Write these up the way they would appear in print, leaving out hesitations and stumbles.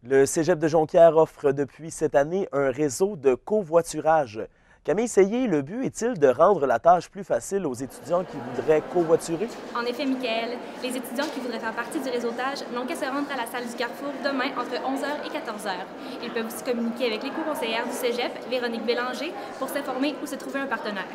Le Cégep de Jonquière offre depuis cette année un réseau de covoiturage. Camille Seillé, le but est-il de rendre la tâche plus facile aux étudiants qui voudraient covoiturer? En effet, Michael, les étudiants qui voudraient faire partie du réseautage n'ont qu'à se rendre à la salle du Carrefour demain entre 11 h et 14 h. Ils peuvent aussi communiquer avec l'éco-conseillère du Cégep, Véronique Bélanger, pour s'informer où se trouver un partenaire.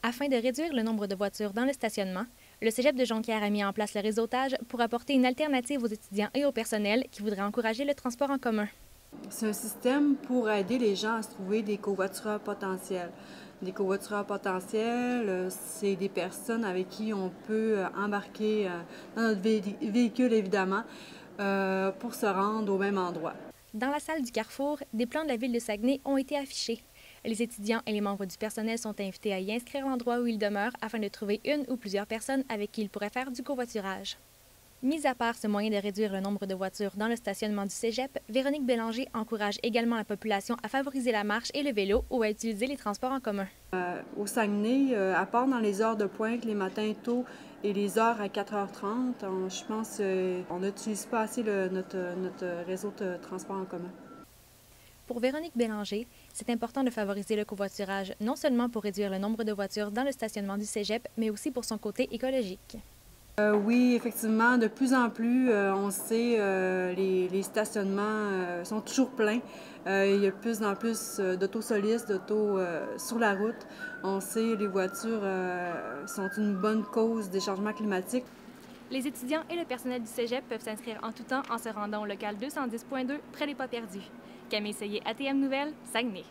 Afin de réduire le nombre de voitures dans le stationnement, le Cégep de Jonquière a mis en place le réseautage pour apporter une alternative aux étudiants et au personnel qui voudraient encourager le transport en commun. C'est un système pour aider les gens à se trouver des covoitureurs potentiels. Des covoitureurs potentiels, c'est des personnes avec qui on peut embarquer dans notre véhicule, évidemment, pour se rendre au même endroit. Dans la salle du Carrefour, des plans de la ville de Saguenay ont été affichés. Les étudiants et les membres du personnel sont invités à y inscrire l'endroit où ils demeurent afin de trouver une ou plusieurs personnes avec qui ils pourraient faire du covoiturage. Mis à part ce moyen de réduire le nombre de voitures dans le stationnement du Cégep, Véronique Bélanger encourage également la population à favoriser la marche et le vélo ou à utiliser les transports en commun. Au Saguenay, à part dans les heures de pointe, les matins tôt et les heures à 4h30, je pense qu'on n'utilise pas assez notre réseau de transport en commun. Pour Véronique Bélanger, c'est important de favoriser le covoiturage, non seulement pour réduire le nombre de voitures dans le stationnement du Cégep, mais aussi pour son côté écologique. Oui, effectivement, de plus en plus, on sait, les stationnements sont toujours pleins. Il y a de plus en plus d'autosolistes, d'autos sur la route. On sait les voitures sont une bonne cause des changements climatiques. Les étudiants et le personnel du Cégep peuvent s'inscrire en tout temps en se rendant au local 210.2 près des Pas perdus. Camille Seillé, ATM Nouvelles, Saguenay.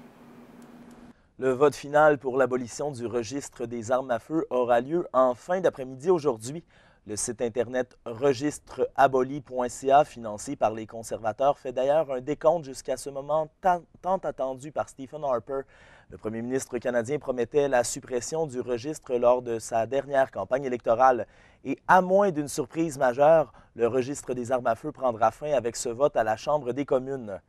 Le vote final pour l'abolition du registre des armes à feu aura lieu en fin d'après-midi aujourd'hui. Le site Internet registraaboli.ca, financé par les conservateurs, fait d'ailleurs un décompte jusqu'à ce moment tant attendu par Stephen Harper. Le premier ministre canadien promettait la suppression du registre lors de sa dernière campagne électorale. Et à moins d'une surprise majeure, le registre des armes à feu prendra fin avec ce vote à la Chambre des communes.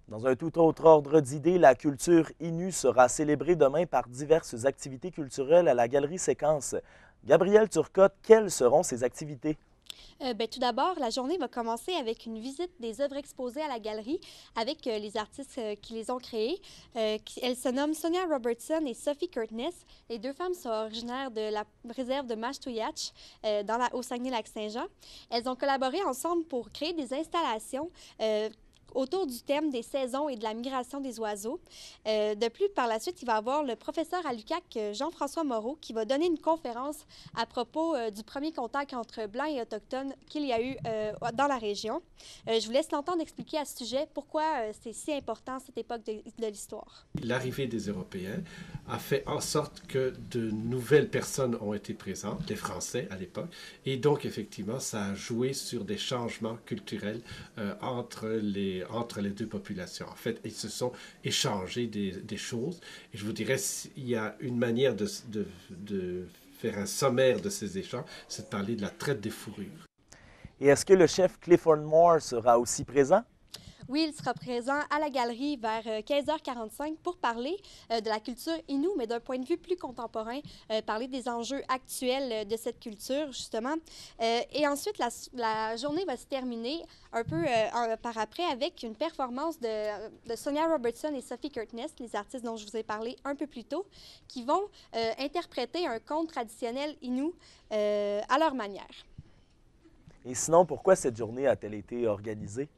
Dans un tout autre ordre d'idées, la culture Innu sera célébrée demain par diverses activités culturelles à la Galerie Séquence. Gabrielle Turcotte, quelles seront ces activités? Tout d'abord, la journée va commencer avec une visite des œuvres exposées à la galerie avec les artistes qui les ont créées. Elles se nomment Sonia Robertson et Sophie Curtness. Les deux femmes sont originaires de la réserve de Mashtouiatch au Saguenay-Lac-Saint-Jean. Elles ont collaboré ensemble pour créer des installations autour du thème des saisons et de la migration des oiseaux. De plus, par la suite, il va y avoir le professeur à l'UQAC, Jean-François Moreau, qui va donner une conférence à propos du premier contact entre Blancs et Autochtones qu'il y a eu dans la région. Je vous laisse l'entendre expliquer à ce sujet pourquoi c'est si important cette époque de l'histoire. L'arrivée des Européens a fait en sorte que de nouvelles personnes ont été présentes, les Français à l'époque, et donc effectivement, ça a joué sur des changements culturels entre les deux populations. En fait, ils se sont échangés des choses. Et je vous dirais, il y a une manière de faire un sommaire de ces échanges, c'est de parler de la traite des fourrures. Et est-ce que le chef Clifford Moore sera aussi présent? Oui, il sera présent à la galerie vers 15h45 pour parler de la culture Innu, mais d'un point de vue plus contemporain, parler des enjeux actuels de cette culture, justement. Et ensuite, la journée va se terminer un peu par après avec une performance de Sonia Robertson et Sophie Curtness, les artistes dont je vous ai parlé un peu plus tôt, qui vont interpréter un conte traditionnel Innu à leur manière. Et sinon, pourquoi cette journée a-t-elle été organisée?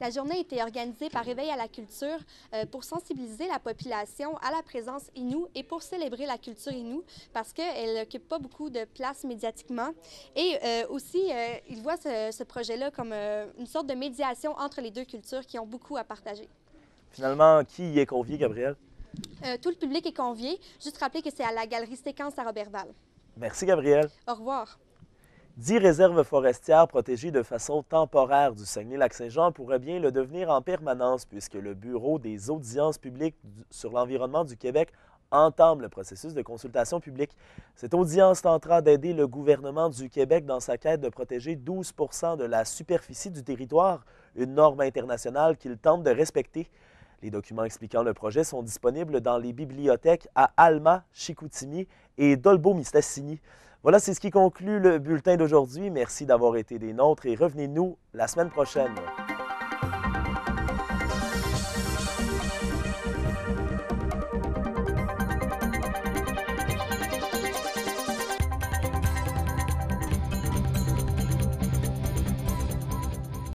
La journée a été organisée par Éveil à la culture pour sensibiliser la population à la présence Innu et pour célébrer la culture Innu parce qu'elle n'occupe pas beaucoup de place médiatiquement. Et aussi, ils voient ce projet-là comme une sorte de médiation entre les deux cultures qui ont beaucoup à partager. Finalement, qui y est convié, Gabrielle? Tout le public est convié. Juste rappeler que c'est à la Galerie Séquence à Roberval. Merci, Gabrielle. Au revoir. 10 réserves forestières protégées de façon temporaire du Saguenay-Lac-Saint-Jean pourraient bien le devenir en permanence puisque le Bureau des audiences publiques sur l'environnement du Québec entame le processus de consultation publique. Cette audience tentera d'aider le gouvernement du Québec dans sa quête de protéger 12 % de la superficie du territoire, une norme internationale qu'il tente de respecter. Les documents expliquant le projet sont disponibles dans les bibliothèques à Alma, Chicoutimi et Dolbeau-Mistassini. Voilà, c'est ce qui conclut le bulletin d'aujourd'hui. Merci d'avoir été des nôtres et revenez-nous la semaine prochaine.